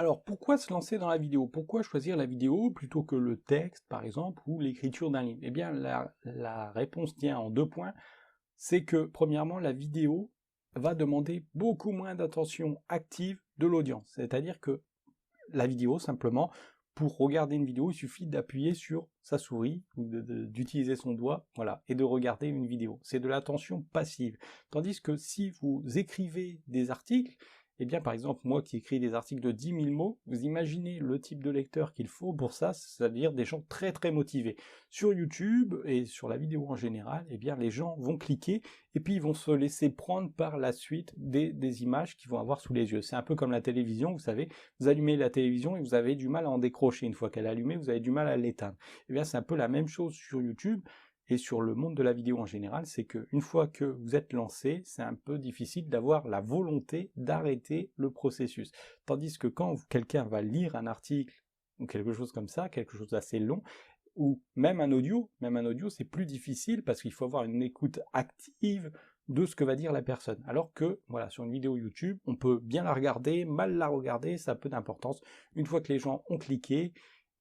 Alors, pourquoi se lancer dans la vidéo? Pourquoi choisir la vidéo plutôt que le texte, par exemple, ou l'écriture d'un livre? Eh bien, la réponse tient en 2 points. C'est que, premièrement, la vidéo va demander beaucoup moins d'attention active de l'audience. C'est-à-dire que la vidéo, simplement, pour regarder une vidéo, il suffit d'appuyer sur sa souris, ou d'utiliser son doigt, voilà, et de regarder une vidéo. C'est de l'attention passive. Tandis que si vous écrivez des articles, eh bien, par exemple, moi qui écris des articles de 10 000 mots, vous imaginez le type de lecteur qu'il faut pour ça, c'est-à-dire des gens très très motivés. Sur YouTube et sur la vidéo en général, eh bien, les gens vont cliquer et puis ils vont se laisser prendre par la suite des images qu'ils vont avoir sous les yeux. C'est un peu comme la télévision, vous savez, vous allumez la télévision et vous avez du mal à en décrocher. Une fois qu'elle est allumée, vous avez du mal à l'éteindre. Eh bien, c'est un peu la même chose sur YouTube et sur le monde de la vidéo en général, c'est qu'une fois que vous êtes lancé, c'est un peu difficile d'avoir la volonté d'arrêter le processus. Tandis que quand quelqu'un va lire un article ou quelque chose comme ça, quelque chose d'assez long, ou même un audio c'est plus difficile parce qu'il faut avoir une écoute active de ce que va dire la personne. Alors que, voilà, sur une vidéo YouTube, on peut bien la regarder, mal la regarder, ça a peu d'importance. Une fois que les gens ont cliqué,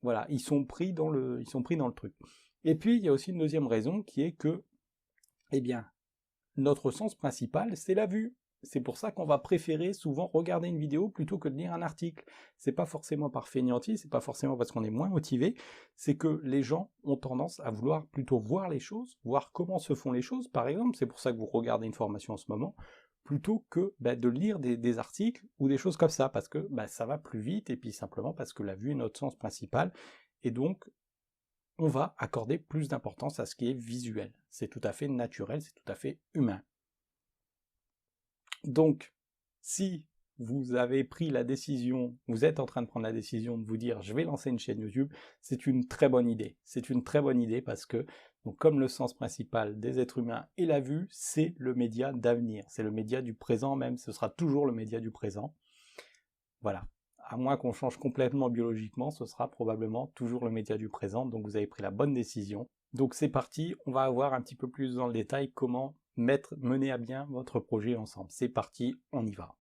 voilà, ils sont pris dans le truc. Et puis, il y a aussi une deuxième raison qui est que, eh bien, notre sens principal, c'est la vue. C'est pour ça qu'on va préférer souvent regarder une vidéo plutôt que de lire un article. C'est pas forcément par fainéantise, c'est pas forcément parce qu'on est moins motivé, c'est que les gens ont tendance à vouloir plutôt voir les choses, voir comment se font les choses, par exemple, c'est pour ça que vous regardez une formation en ce moment, plutôt que de lire des articles ou des choses comme ça, parce que ça va plus vite, et puis simplement parce que la vue est notre sens principal, et donc on va accorder plus d'importance à ce qui est visuel. C'est tout à fait naturel, c'est tout à fait humain. Donc, si vous avez pris la décision, vous êtes en train de prendre la décision de vous dire je vais lancer une chaîne YouTube, c'est une très bonne idée. C'est une très bonne idée parce que, donc, comme le sens principal des êtres humains est la vue, c'est le média d'avenir, c'est le média du présent même, ce sera toujours le média du présent. Voilà. À moins qu'on change complètement biologiquement, ce sera probablement toujours le média du présent, donc vous avez pris la bonne décision. Donc c'est parti, on va voir un petit peu plus dans le détail comment mener à bien votre projet ensemble. C'est parti, on y va.